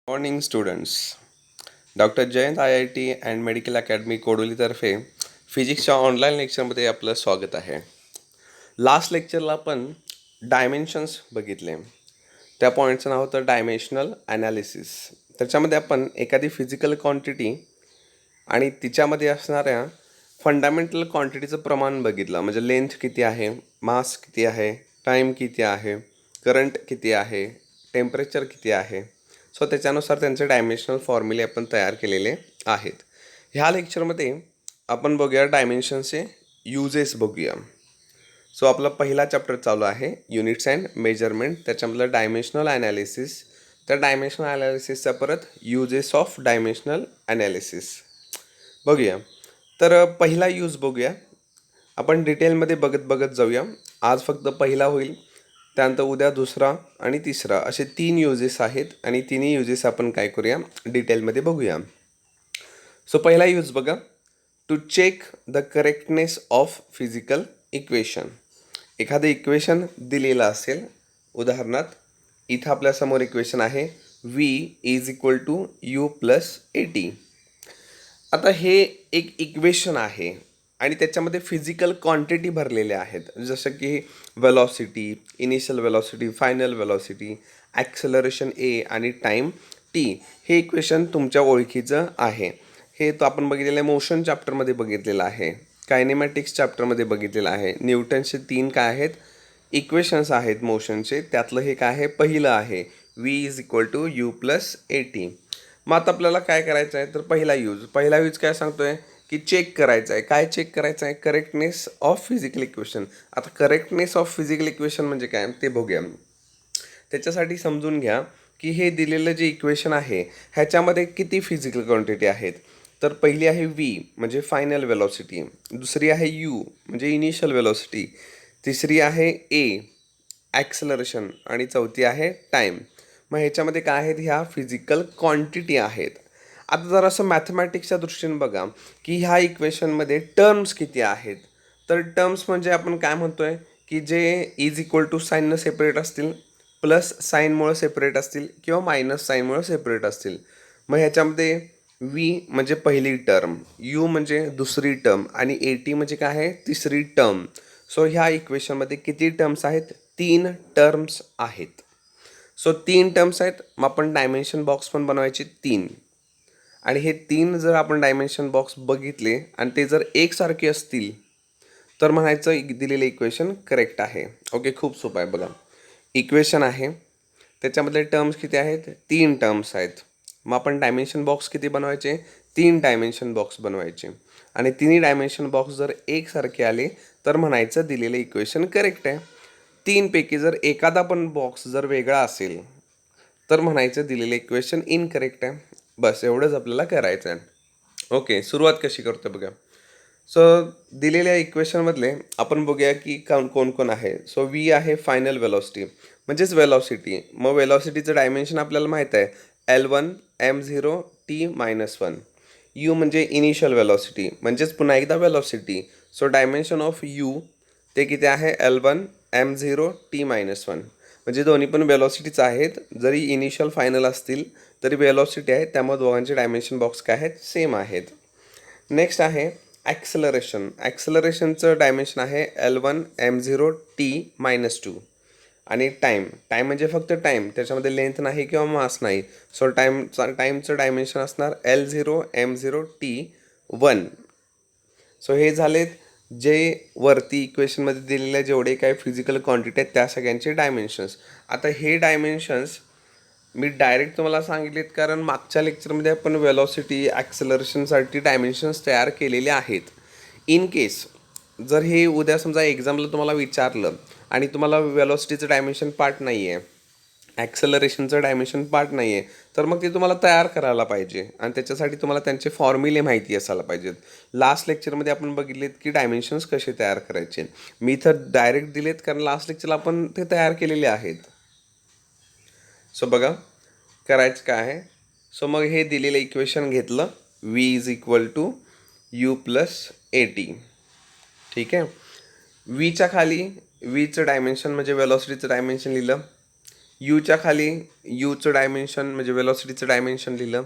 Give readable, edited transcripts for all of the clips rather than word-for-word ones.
Morning students. Doctor Jayant IIT and medical academy कोडोलीतर्फे फिजिक्सच्या online लेक्चरमध्ये आपलं स्वागत आहे. लास्ट लेक्चरला आपण डायमेन्शन्स बघितले. त्या पॉईंटचं नाव होतं डायमेन्शनल ॲनालिसिस. त्याच्यामध्ये आपण एखादी फिजिकल क्वांटिटी आणि तिच्यामध्ये असणाऱ्या फंडामेंटल क्वांटिटीचं प्रमाण बघितलं. म्हणजे लेंथ किती आहे, मास किती आहे, टाईम किती आहे, करंट किती आहे, टेम्परेचर किती आहे. सो त्याच्यानुसार त्यांचे डायमेन्शनल फॉर्म्युले आपण तयार केलेले आहेत. ह्या लेक्चरमध्ये आपण बघूया डायमेन्शनचे युजेस बघूया. सो आपला पहिला चॅप्टर चालू आहे युनिट्स अँड मेजरमेंट. त्याच्यामधलं डायमेन्शनल ॲनालिसिस. त्या डायमेन्शनल ॲनालिसिसचा परत युजेस ऑफ डायमेन्शनल ॲनालिसिस बघूया. तर पहिला यूज बघूया. आपण डिटेलमध्ये बघत जाऊया. आज फक्त पहिला होईल, त्यानंतर उद्या दुसरा आणि तिसरा असे 3 युजेस आहेत आणि तिन्ही युजेस आपण काय करूया डिटेलमध्ये बघूया. सो पहिला यूज बघा, to check the correctness of physical equation. एखादं इक्वेशन दिलेलं असेल, उदाहरणार्थ इथं आपल्यासमोर इक्वेशन आहे V = U+AT. आता हे एक इक्वेशन आहे आणि त्याच्यामध्ये फिजिकल क्वांटिटी भरलेल्या आहेत, जसं की velocity, initial velocity, final velocity, acceleration A आणि टाईम T. हे इक्वेशन तुमच्या ओळखीचं आहे. हे तो आपण बघितलेलं मोशन चॅप्टरमध्ये बघितलेलं आहे, कायनेमॅटिक्स चॅप्टरमध्ये बघितलेलं आहे. न्यूटनचे 3 काय आहेत इक्वेशन्स आहेत मोशनचे, त्यातलं हे काय आहे पहिलं आहे V = U+AT. मग आता आपल्याला काय करायचं आहे, तर पहिला यूज काय सांगतोय की चेक करायचं आहे. काय चेक करायचं आहे? Correctness of physical equation. आता करेक्टनेस ऑफ फिजिकल इक्वेशन म्हणजे काय ते बघूया. त्याच्यासाठी समजून घ्या की हे दिलेलं जे इक्वेशन आहे ह्याच्यामध्ये किती फिजिकल क्वांटिटी आहेत. तर पहिली आहे V म्हणजे फायनल वेलॉसिटी, दुसरी आहे U म्हणजे इनिशियल वेलॉसिटी, तिसरी आहे A ॲक्सेलरेशन आणि चौथी आहे टाईम. मग ह्याच्यामध्ये काय आहेत, ह्या फिजिकल क्वांटिटी आहेत. आता जर असं मॅथमॅटिक्सच्या दृष्टीने बघा की ह्या इक्वेशनमध्ये टर्म्स किती आहेत. तर टर्म्स म्हणजे आपण काय म्हणतोय की जे = साईननं सेपरेट असतील, प्लस साईनमुळे सेपरेट असतील किंवा मायनस साईनमुळे सेपरेट असतील. मग ह्याच्यामध्ये V म्हणजे पहिली टर्म, U म्हणजे दुसरी टर्म आणि AT म्हणजे काय आहे तिसरी टर्म. सो ह्या इक्वेशनमध्ये किती टर्म्स आहेत? 3 टर्म्स आहेत. सो 3 टर्म्स आहेत. मग आपण डायमेन्शन बॉक्स पण बनवायचे 3 आणि हे 3 जर आपण डायमेन्शन बॉक्स बघितले आणि ते जर एकसारखे असतील तर म्हणायचं दिलेलं इक्वेशन करेक्ट आहे. ओके, खूप सोपं आहे. बघा, इक्वेशन आहे, त्याच्यामधले टर्म्स किती आहेत? 3 टर्म्स आहेत. मग आपण डायमेन्शन बॉक्स किती बनवायचे? 3 डायमेन्शन बॉक्स बनवायचे आणि तिन्ही डायमेन्शन बॉक्स जर एकसारखे आले तर म्हणायचं दिलेलं इक्वेशन करेक्ट आहे. 3 पैकी जर एखादा पण बॉक्स जर वेगळा असेल तर म्हणायचं दिलेलं इक्वेशन इनकरेक्ट आहे. बस एवढंच आपल्याला करायचं आहे. ओके, सुरुवात कशी करतो बघा. सो दिलेल्या इक्वेशनमधले आपण बघूया की कोण कोण आहे. सो V आहे फायनल वेलॉसिटी म्हणजेच वेलॉसिटी. मग वेलॉसिटीचं डायमेन्शन आपल्याला माहीत आहे L1 m0 t-1. U म्हणजे इनिशियल वेलॉसिटी म्हणजेच पुन्हा एकदा velocity. So dimension of U ते किती आहे? L1 m0 t-1. म्हणजे दोन्ही पण वेलॉसिटीच आहेत. जरी इनिशियल फायनल असतील तरी वेलॉसिटी आहे, त्यामुळे दोघांचे डायमेन्शन बॉक्स काय आहेत? सेम आहेत. नेक्स्ट आहे ॲक्सेलरेशनचं डायमेन्शन आहे L1 m0 t-2 आणि टाईम म्हणजे फक्त टाईम, त्याच्यामध्ये लेंथ नाही किंवा मास नाही. सो टाईमचं डायमेन्शन असणार L0 m0 t-1. सो हे झालेत जे वरती इक्वेशनमध्ये दिलेल्या जेवढे काही फिजिकल क्वांटिटी आहेत त्या सगळ्यांचे डायमेन्शन्स. आता हे डायमेन्शन्स मी डायरेक्ट तुम्हाला सांगितलेत कारण मागच्या लेक्चरमध्ये आपण वेलॉसिटी ॲक्सेलरेशनसाठी डायमेन्शन्स तयार केलेले आहेत. इन केस जर हे उद्या समजा एक्झामला तुम्हाला विचारलं आणि तुम्हाला वेलॉसिटीचं डायमेन्शन पार्ट नाही आहे, ॲक्सेलरेशनचं डायमेन्शन पार्ट नाही आहे, तर मग ते तुम्हाला तयार करायला पाहिजे आणि त्याच्यासाठी तुम्हाला त्यांचे फॉर्म्युले माहिती असायला पाहिजेत. लास्ट लेक्चरमध्ये आपण बघितलेत की डायमेन्शन्स कसे तयार करायचे. मी इथं डायरेक्ट दिलेत कारण लास्ट लेक्चरला आपण ते तयार केलेले आहेत. सो बघा करायचं काय आहे. सो मग हे दिलेलं इक्वेशन घेतलं V = U+AT. ठीक आहे. Vच्या खाली Vचं डायमेन्शन म्हणजे वेलॉसिटीचं डायमेन्शन लिहिलं. यूच्या खाली यूचं डायमेन्शन म्हणजे वेलॉसिटीचं डायमेन्शन लिहिलं.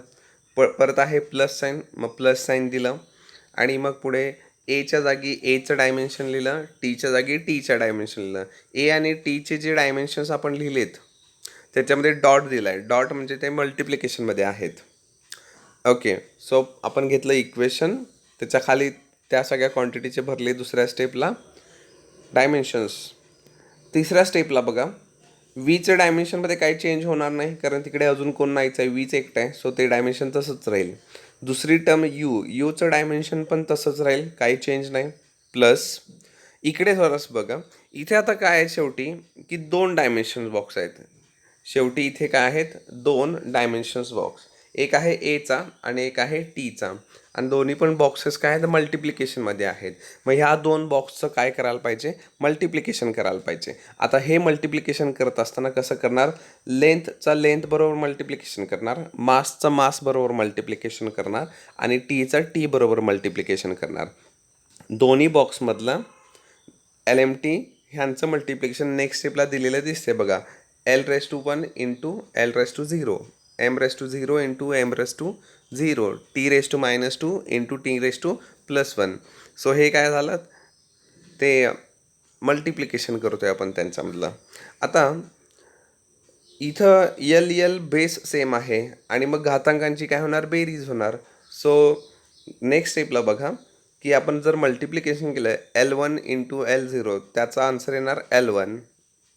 परत आहे प्लस साईन, मग प्लस साईन दिलं आणि मग पुढे एच्या जागी एचं डायमेन्शन लिहिलं, टीच्या जागी टीचं डायमेन्शन लिहिलं. ए आणि टीचे जे डायमेन्शन्स आपण लिहिलेत त्याच्यामध्ये डॉट दिला आहे. डॉट म्हणजे ते मल्टिप्लिकेशनमध्ये आहेत. ओके, सो आपण घेतलं इक्वेशन, त्याच्या खाली त्या सगळ्या क्वांटिटीचे भरले दुसऱ्या स्टेपला डायमेन्शन्स. तिसऱ्या स्टेपला बघा, वीचं डायमेन्शनमध्ये काही चेंज होणार नाही कारण तिकडे अजून कोण नाहीच आहे, वीच एकटं आहे, सो ते डायमेन्शन तसंच राहील. दुसरी टर्म यूचं डायमेन्शन पण तसंच राहील, काही चेंज नाही. प्लस इकडे थोडंस बघा, इथे आता काय आहे शेवटी की 2 डायमेन्शन्स बॉक्स आहेत. शेवटी इथे काय आहेत, 2 डायमेन्शन्स बॉक्स. एक आहे एचा आणि एक आहे टीचा, आणि दोन्ही पण बॉक्सेस काय आहेत, मल्टिप्लिकेशनमध्ये आहेत. मग ह्या 2 बॉक्सचं काय करायला पाहिजे, मल्टिप्लिकेशन करायला पाहिजे. आता हे मल्टिप्लिकेशन करत असताना कसं करणार, लेंथचा लेंथ बरोबर मल्टिप्लिकेशन करणार, मासचा मास बरोबर मल्टिप्लिकेशन करणार आणि टीचा टी बरोबर मल्टिप्लिकेशन करणार. दोन्ही बॉक्समधलं LMT ह्यांचं मल्टिप्लिकेशन नेक्स्ट स्टेपला दिलेलं दिसते बघा. L⁻1 into L⁻0, M⁻0 into M⁻0, T⁻2 into T⁻+1. So हे काय झालं, ते मल्टिप्लिकेशन करतोय आपण त्यांच्यामधलं. आता इथं L बेस सेम आहे आणि मग घातांकांची काय होणार, बेरीज होणार. सो नेक्स्ट स्टेपला बघा की आपण जर मल्टिप्लिकेशन केलं L1 इंटू L0, त्याचा आन्सर येणार L1.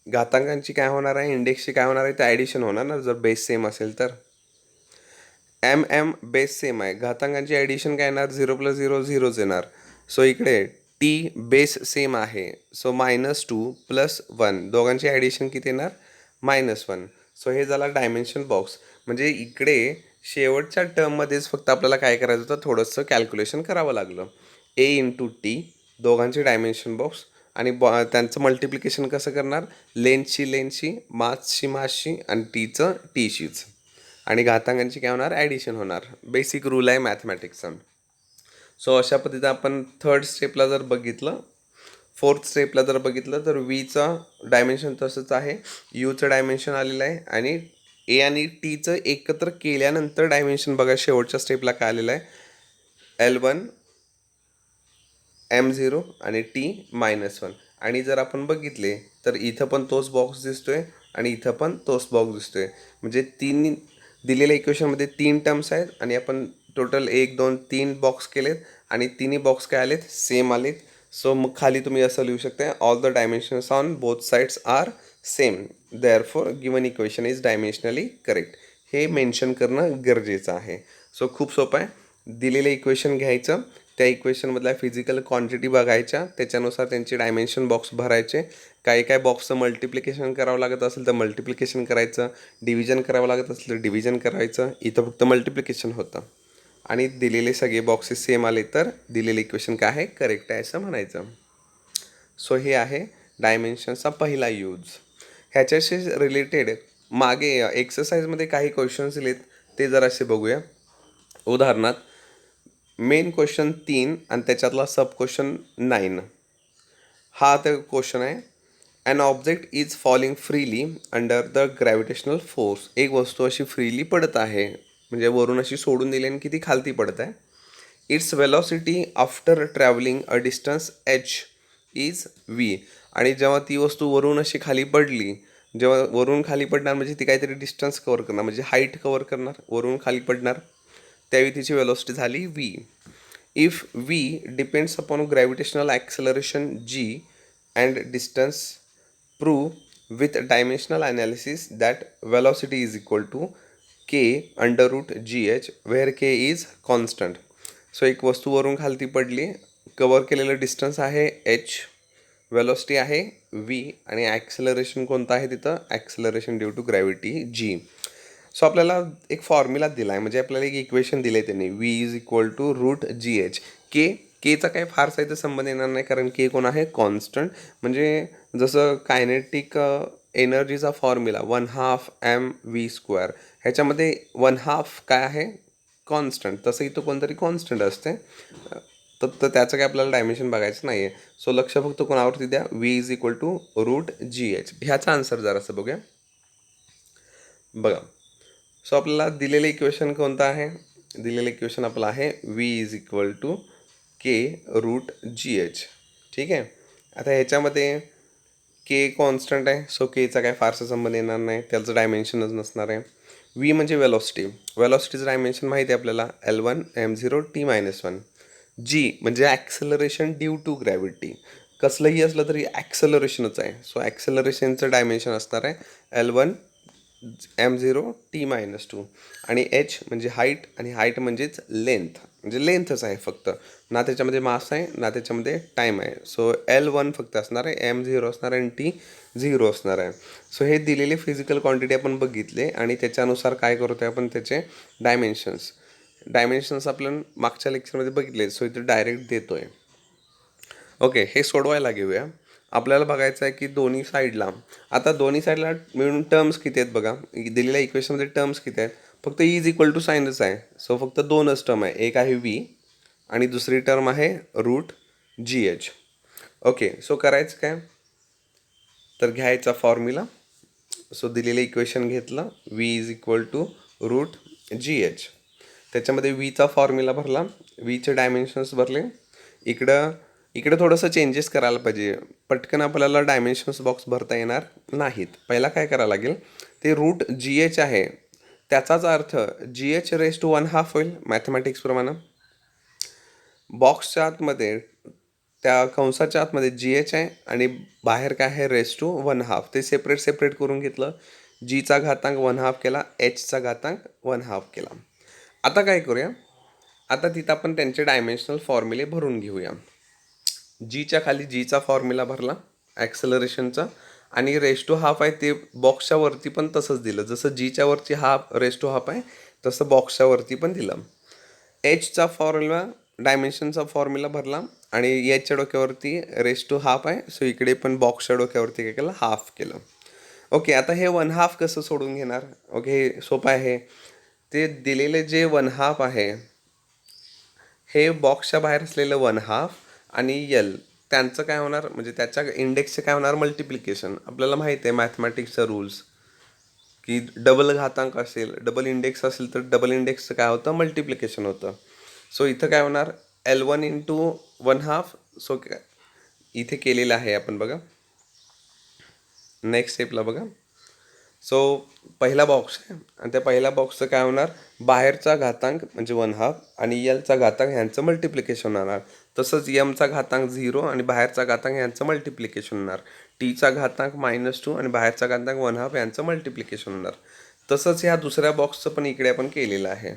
घातांकांची काय होणार आहे, इंडेक्सची काय होणार आहे, ते ॲडिशन होणार ना जर बेस सेम असेल तर. बेस सेम आहे, घातांकांची ॲडिशन काय येणार, 0 + 0 0च येणार. सो इकडे टी बेस सेम आहे, सो -2 + 1, दोघांची ॲडिशन किती येणार, -1. सो हे झाला डायमेन्शन बॉक्स. म्हणजे इकडे शेवटच्या टर्ममध्येच फक्त आपल्याला काय करायचं होतं, थोडंसं कॅल्क्युलेशन करावं लागलं. ए इंटू टी दोघांचे डायमेन्शन बॉक्स आणि त्यांचं मल्टिप्लिकेशन कसं करणार, लेंथची मासची आणि टीचं टीशीच, आणि घातांकांची काय होणार, ॲडिशन होणार. बेसिक रूल आहे मॅथमॅटिक्सचा. सो अशा पद्धतीने आपण थर्ड स्टेपला जर बघितलं, फोर्थ स्टेपला जर बघितलं तर वीचं डायमेन्शन तसंच आहे, यूचं डायमेन्शन आलेलं आहे आणि ए आणि टीचं एकत्र केल्यानंतर डायमेन्शन बघा शेवटच्या स्टेपला काय आलेलं आहे, L1 M0 आणि T-1. आणि जर आपण बघितले तर इथं पण तोच बॉक्स दिसतोय आणि इथं पण तोच बॉक्स दिसतोय. म्हणजे दिलेल्या इक्वेशनमध्ये 3 टर्म्स आहेत आणि आपण टोटल 1 2 3 बॉक्स केलेत आणि तिन्ही बॉक्स काय आलेत, सेम आलेत. सो मग खाली तुम्ही असं लिहू शकता, all the dimensions on both sides are same, therefore given equation is dimensionally correct. हे मेन्शन करणं गरजेचं आहे. सो खूप सोपं आहे. दिलेलं इक्वेशन घ्यायचं, त्या इक्वेशनमधल्या फिजिकल क्वांटिटी बघायच्या, त्याच्यानुसार त्यांचे डायमेन्शन बॉक्स भरायचे. काही काय बॉक्सचं मल्टिप्लिकेशन करावं लागत असेल तर मल्टिप्लिकेशन करायचं, डिव्हिजन करावं लागत असेल तर डिव्हिजन करायचं. इथं फक्त मल्टिप्लिकेशन होतं आणि दिलेले सगळे बॉक्सेस सेम आले तर दिलेलं इक्वेशन काय आहे, करेक्ट आहे असं म्हणायचं. सो हे आहे डायमेन्शनचा पहिला यूज. ह्याच्याशी रिलेटेड मागे एक्सरसाइजमध्ये काही क्वेश्चन्स दिलेत, ते जरासे बघूया. उदाहरणार्थ मेन क्वेश्चन 3 आणि त्याच्यातला सब क्वेश्चन 9. हा ते क्वेश्चन आहे, an object is falling freely under the gravitational force. एक वस्तू अशी फ्रीली पडत आहे, म्हणजे वरून अशी सोडून दिली आणि किती खालती पडत आहे. It's velocity after travelling a distance h is v. आणि जेव्हा ती वस्तू वरून अशी खाली पडली, जेव्हा वरून खाली पडणार म्हणजे ती काहीतरी डिस्टन्स कवर करणार, म्हणजे हाईट कवर करणार, वरून खाली पडणार, त्यावेळी तिची वेलॉसिटी झाली v. If v depends upon gravitational acceleration g and distance, prove with dimensional analysis that velocity is equal to k √gh where k is constant. So एक वस्तू वरून खालती पडली, कवर केलेलं डिस्टन्स आहे h, वेलॉसिटी आहे v आणि acceleration कोणतं आहे तिथं, acceleration due to gravity g. So आपल्याला एक फॉर्म्युला दिला आहे, म्हणजे आपल्याला एक इक्वेशन दिलं आहे त्यांनी, v is equal to √gh. केचा काही फारसा इथं संबंध येणार नाही कारण के कोण आहे, कॉन्स्टंट. म्हणजे जसं कायनेटिक एनर्जीचा फॉर्म्युला 1/2 mv², ह्याच्यामध्ये 1/2 काय आहे, कॉन्स्टंट. तसं इथं कोणतरी कॉन्स्टंट असते, तर त्याचं काय आपल्याला डायमेन्शन बघायचं नाही आहे. सो लक्ष फक्त कोणावरती द्या, v is equal to √gh. ह्याचा आन्सर जरासं बघूया. बघा, सो आपल्याला दिलेलं इक्वेशन कोणतं आहे? दिलेलं इक्वेशन आपलं आहे v is equal to k root g h. ठीक आहे. आता ह्याच्यामध्ये के कॉन्स्टंट आहे, सो केचा काय फारसा संबंध येणार नाही, त्याचं डायमेन्शनच नसणार आहे. व्ही म्हणजे वेलॉसिटी, वेलॉसिटीचं डायमेन्शन माहिती आहे आपल्याला, L1 m0 t-1. जी म्हणजे ॲक्सेलरेशन ड्यू टू ग्रॅव्हिटी, कसलंही असलं तरी ॲक्सेलरेशनच आहे, सो ॲक्सेलरेशनचं डायमेन्शन असणार आहे L1 m0 t-2. आणि एच म्हणजे हाईट, आणि हाईट म्हणजेच लेंथ, म्हणजे लेंथच आहे फक्त, ना त्याच्यामध्ये मास आहे ना त्याच्यामध्ये टाईम आहे. सो L1 फक्त असणार आहे, m0 असणार आहे आणि T0 असणार आहे. सो हे दिलेले फिजिकल क्वांटिटी आपण बघितले आणि त्याच्यानुसार काय करतो आहे आपण, त्याचे डायमेन्शन्स आपण मागच्या लेक्चरमध्ये बघितले, सो इथे डायरेक्ट देतो आहे. ओके, हे सोडवायला घेऊया. आपल्याला बघायचं आहे की दोन्ही साईडला, आता दोन्ही साईडला मिळून टर्म्स किती आहेत बघा, दिलेल्या इक्वेशनमध्ये टर्म्स किती आहेत, फक्त ई इज इक्वल टू साईनच आहे. सो फक्त दोनच टर्म आहे, एक आहे व्ही आणि दुसरी टर्म आहे root g h. Okay, so करायचं काय, तर घ्यायचा फॉर्म्युला. सो दिलेलं इक्वेशन घेतलं, v is equal to root g h. त्याच्यामध्ये व्हीचा फॉर्म्युला भरला, व्हीचे डायमेन्शन्स भरले. इकडं इकडं थोडंसं चेंजेस करायला पाहिजे, पटकन आपल्याला डायमेन्शन्स बॉक्स भरता येणार नाहीत. पहिला काय करायला लागेल, ते रूट जी एच आहे त्याचाच अर्थ जी एच रेस टू 1/2 होईल मॅथमॅटिक्सप्रमाणे. बॉक्सच्या आतमध्ये, त्या कंसाच्या आतमध्ये जी एच आहे आणि बाहेर काय आहे, रेस टू 1/2. ते सेपरेट करून घेतलं, जीचा घातांक 1/2 केला, एचचा घातांक 1/2 केला. आता काय करूया, आता तिथं आपण त्यांचे डायमेन्शनल फॉर्म्युले भरून घेऊया. जीच्या खाली जीचा फॉर्म्युला भरला ॲक्सेलरेशनचा, आणि रेस टू हाफ आहे ते बॉक्सच्या वरती पण तसंच दिलं, जसं जीच्या वरची हाफ रेस टू हाफ आहे तसं बॉक्सच्या वरती पण दिलं. एचचा फॉर्म्युला, डायमेन्शनचा फॉर्म्युला भरला आणि एचच्या डोक्यावरती रेस टू हाफ आहे, सो इकडे पण बॉक्सच्या डोक्यावरती काय केलं, हाफ केलं. ओके, आता हे 1/2 कसं सोडून घेणार? ओके, हे सोपं आहे. ते दिलेले जे 1/2 आहे, हे बॉक्सच्या बाहेर असलेलं 1/2 आणि यल, त्यांचं काय होणार, म्हणजे त्याच्या इंडेक्सचे काय होणार, मल्टिप्लिकेशन. आपल्याला माहिती आहे मॅथमॅटिक्सचा रूल्स, की डबल घातांक असेल, डबल इंडेक्स असेल तर डबल इंडेक्सचं काय होतं, मल्टिप्लिकेशन होतं. सो इथं काय होणार, L1 इंटू 1/2. सो इथे केलेलं आहे आपण, बघा नेक्स्ट स्टेपला बघा. सो पहिला बॉक्स आहे आणि त्या पहिल्या बॉक्सचं काय होणार, बाहेरचा घातांक म्हणजे 1/2 आणि यलचा घातांक ह्यांचं मल्टिप्लिकेशन होणार. तसंच यमचा घातांक 0 आणि बाहेरचा घातांक ह्यांचं मल्टिप्लिकेशन होणार. टीचा घातांक -2 आणि बाहेरचा घातांक 1/2 यांचं मल्टिप्लिकेशन होणार. तसंच ह्या दुसऱ्या बॉक्सचं पण इकडे आपण केलेलं आहे.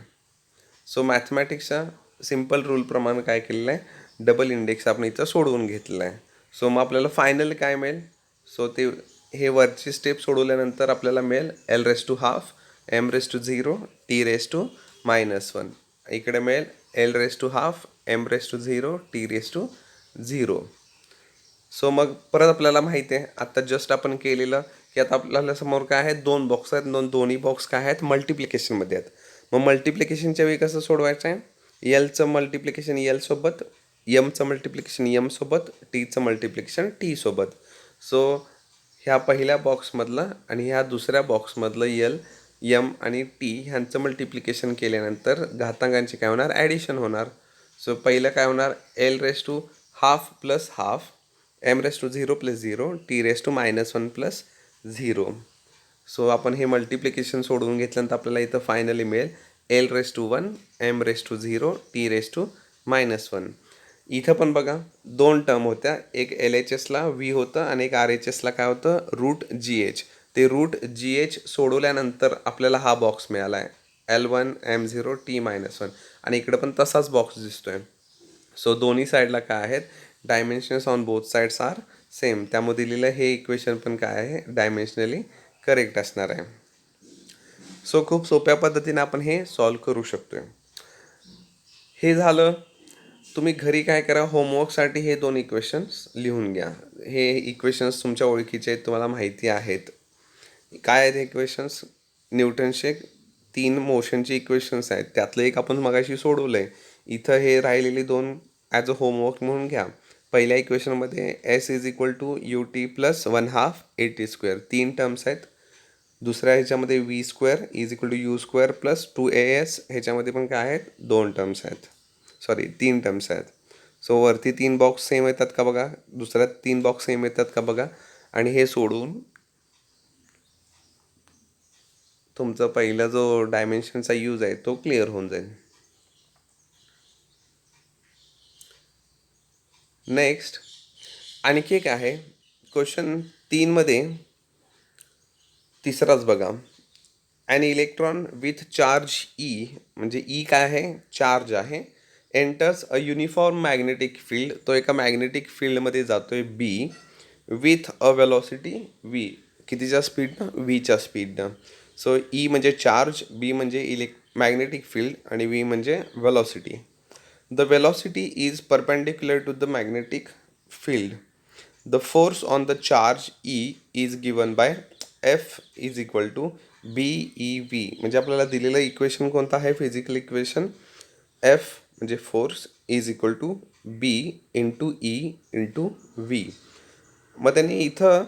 सो मॅथमॅटिक्सच्या सिम्पल रूलप्रमाणे काय केलेलं आहे, डबल इंडेक्स आपण इथं सोडवून घेतलेलं आहे. सो मग आपल्याला फायनल काय मिळेल, सो ते हे वरची स्टेप सोडवल्यानंतर आपल्याला मिळेल L⁻², m⁻0, t⁻−1. इकडे मिळेल L⁻², m⁻0, t⁻0. सो मग परत आपल्याला माहिती आहे, आता जस्ट आपण केलेलं, की आता आपल्याला समोर काय आहे, दोन बॉक्स आहेत, दोन्ही बॉक्स काय आहेत, मल्टिप्लिकेशनमध्ये आहेत. मग मल्टिप्लिकेशनच्या वेळी कसं सोडवायचं आहे, यलचं मल्टिप्लिकेशन यलसोबत, यमचं मल्टिप्लिकेशन यमसोबत, टीचं मल्टिप्लिकेशन टीसोबत. सो ह्या पहिल्या बॉक्समधलं आणि ह्या दुसऱ्या बॉक्समधलं यल, यम आणि टी ह्यांचं मल्टिप्लिकेशन केल्यानंतर घातांकांचे काय होणार, ॲडिशन होणार. सो पहिलं काय होणार, L⁻½ plus half, m⁻0 plus 0, t⁻−1 plus 0. So आपण हे मल्टिप्लिकेशन सोडवून घेतल्यानंतर आपल्याला इथं फायनली मिळेल L⁻1, m⁻0, t⁻−1. इथं पण बघा दोन टर्म होत्या, एक LHSला व्ही होतं आणि एक RHSला काय होतं, रूट जी एच. ते रूट जी एच सोडवल्यानंतर आपल्याला हा बॉक्स मिळाला आहे L1 m0 t-1, आणि इकडं पण तसाच बॉक्स दिसतोय. सो दोन्ही साईडला काय आहेत, dimensions on both sides are same, त्यामुळे दिलेलं हे इक्वेशन पण काय आहे, डायमेन्शनली करेक्ट असणार आहे. सो खूप सोप्या पद्धतीने आपण हे सॉल्व करू शकतोय. हे झालं. तुम्ही घरी काय करा, होमवर्कसाठी हे दोन इक्वेशन्स लिहून घ्या. हे इक्वेशन्स तुमच्या ओळखीचे आहेत, तुम्हाला माहिती आहेत. काय आहेत हे इक्वेशन्स, न्यूटनचे 3 मोशनचे इक्वेशन्स आहेत, त्यातलं एक आपण मगाशी सोडवलं आहे. इथं हे राहिलेली दोन ॲज अ होमवर्क म्हणून घ्या. पहिल्या इक्वेशनमध्ये S = ut + 1/2 at², 3 टर्म्स आहेत. दुसऱ्या ह्याच्यामध्ये v square is equal to u square plus 2as, ह्याच्यामध्ये पण काय आहेत, 2 टर्म्स आहेत, सॉरी 3 टर्म्स आहेत. सो वरती 3 बॉक्स सेम येतात का बघा, दुसऱ्यात 3 बॉक्स सेम येतात का बघा, आणि हे सोडून तुमचा पहिला जो डायमेन्शनचा यूज आहे तो क्लिअर होऊन जाईल. नेक्स्ट आणखी एक आहे क्वेश्चन 3मध्ये, तिसराच बघा. An electron with charge e, म्हणजे ई काय आहे, चार्ज आहे, enters a uniform magnetic field, तो एका मॅग्नेटिक फील्डमध्ये जातोय b, with a velocity v, कितीच्या स्पीडनं, व्हीच्या स्पीडनं. सो ई म्हणजे चार्ज, बी म्हणजे मॅग्नेटिक फील्ड, आणि व्ही म्हणजे velocity. The velocity is perpendicular to the magnetic field. The force on the charge E is given by F is equal to BeV. म्हणजे आपल्याला दिलेलं इक्वेशन कोणतं आहे, physical equation, F म्हणजे force is equal to B into E into V. मग त्यांनी इथं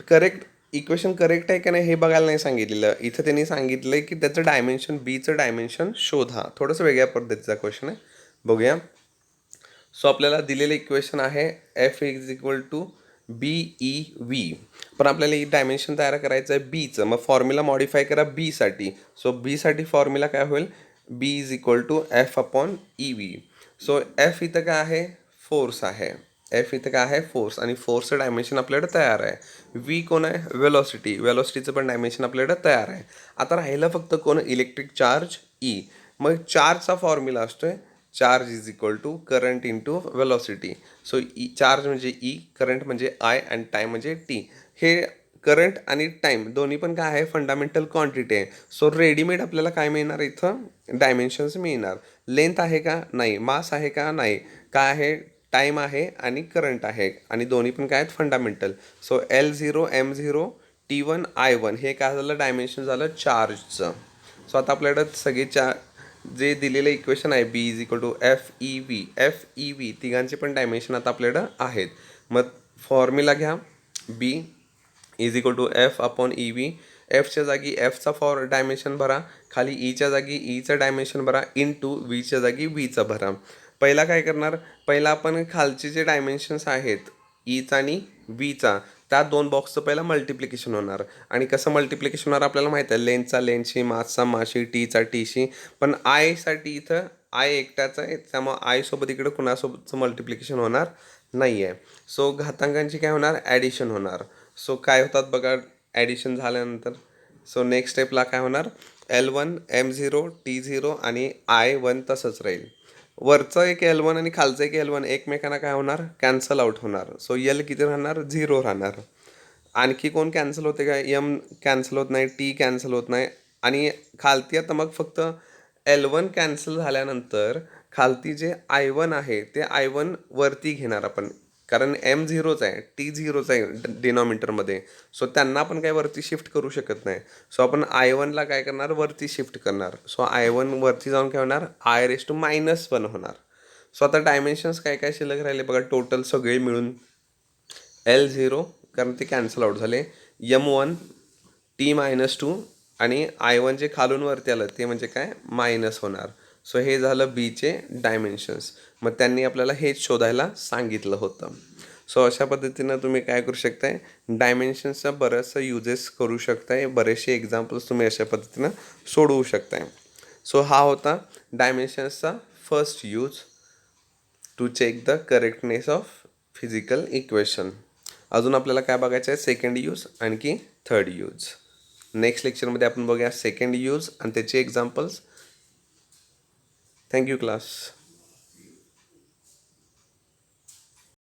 correct equation correct आहे का नाही हे बघायला नाही सांगितलेलं. इथं त्यांनी सांगितलं आहे की त्याचं डायमेन्शन, बीचं डायमेन्शन शोधा. थोडंसं वेगळ्या पद्धतीचा क्वेश्चन आहे, बघूया. सो आपल्याला दिलेलं इक्वेशन आहे f is equal to BeV, पण आपल्याला ही डायमेन्शन तयार करायचं आहे बीचं. मग फॉर्म्युला मॉडिफाय करा बीसाठी. सो बीसाठी फॉर्म्युला काय होईल, B is equal to F upon EV. So F इथं काय आहे, फोर्स आहे, एफ इथं काय आहे, फोर्स, आणि फोर्सचं डायमेन्शन आपल्याकडे तयार आहे. व्ही कोण आहे, वेलॉसिटी, वेलॉसिटीचं पण डायमेन्शन आपल्याकडे तयार आहे. आता राहिलं फक्त कोण, इलेक्ट्रिक चार्ज ई. मग चार्जचा फॉर्म्युला असतोय charge is equal to current into velocity. So charge म्हणजे ई, करंट म्हणजे आय, आणि टाईम म्हणजे टी. हे करंट आणि टाईम दोन्ही पण काय आहे, फंडामेंटल क्वांटिटी आहे. सो रेडीमेड आपल्याला काय मिळणार, इथं डायमेन्शन्स मिळणार. लेंथ आहे का, नाही. मास आहे का, नाही. काय आहे, टाईम आहे आणि करंट आहे, आणि दोन्ही पण काय आहेत, fundamental. So L0 M0 T1 I1 हे काय झालं, डायमेन्शन झालं चार्जचं. सो आता आपल्याकडं सगळे जे दिलेलं इक्वेशन आहे B is equal to F E V तिघांचे पण डायमेन्शन आता आपल्याकडं आहेत. मग फॉर्म्युला घ्या, B is equal to F upon EV. एफच्या जागी एफचा डायमेन्शन भरा, खाली ईच्या जागी ईचं डायमेन्शन भरा, इन टू व्हीच्या जागी व्हीचं भरा. पहिला काय करणार, पहिला आपण खालचे जे डायमेन्शन्स आहेत ईचा आणि व्हीचा, त्या 2 बॉक्सचं पहिला मल्टिप्लिकेशन होणार. आणि कसं मल्टिप्लिकेशन होणार आपल्याला माहीत आहे, लेंथचा लेंथशी, मासचा माशी, टीचा टीशी. पण आयसाठी इथं आय एकटाचा आहे, त्यामुळे आयसोबत इकडं कुणासोबतचं मल्टिप्लिकेशन होणार नाही आहे. सो घातांकांची काय होणार, ॲडिशन होणार. सो काय होतात बघा ॲडिशन झाल्यानंतर. सो नेक्स्ट स्टेपला काय होणार, L1 M0 T0 आणि I1 तसंच राहील. वरचं एक L1 आणि खालचं एक L1 एकमेकांना काय होणार, कॅन्सल आउट होणार. सो L किती राहणार, 0 राहणार. आणखी कोण कॅन्सल होते का, M कॅन्सल होत नाही, T कॅन्सल होत नाही. आणि खालती आता मग फक्त L1 कॅन्सल झाल्यानंतर खालती जे I1 आहे ते I1 वरती घेणार आपण, कारण M0च आहे, T0च आहे डिनॉमिनेटरमध्ये. सो त्यांना आपण काय वरती शिफ्ट करू शकत नाही. सो आपण I1ला काय करणार, वरती शिफ्ट करणार. सो I1 वरती जाऊन काय होणार, I⁻⁻1 होणार. सो आता डायमेन्शन्स काय काय शिल्लक राहिले बघा, टोटल सगळे मिळून L0, कारण ते कॅन्सल आउट झाले, M1 T-2, आणि I1 जे खालून वरती आलं ते म्हणजे काय, मायनस होणार. सो हे झालं बीचे डायमेन्शन्स. मग त्यांनी आपल्याला हेच शोधायला सांगितलं होतं. सो अशा पद्धतीनं तुम्ही काय करू शकताय, डायमेन्शन्सचा बरंचसं युजेस करू शकताय, बरेचसे एक्झाम्पल्स तुम्ही अशा पद्धतीनं सोडवू शकताय. सो हा होता डायमेन्शन्सचा first use to check the correctness of physical equation. अजून आपल्याला काय बघायचं आहे, सेकंड यूज आणखी थर्ड यूज. नेक्स्ट लेक्चरमध्ये आपण बघूया सेकंड यूज आणि त्याचे एक्झाम्पल्स. Thank you class.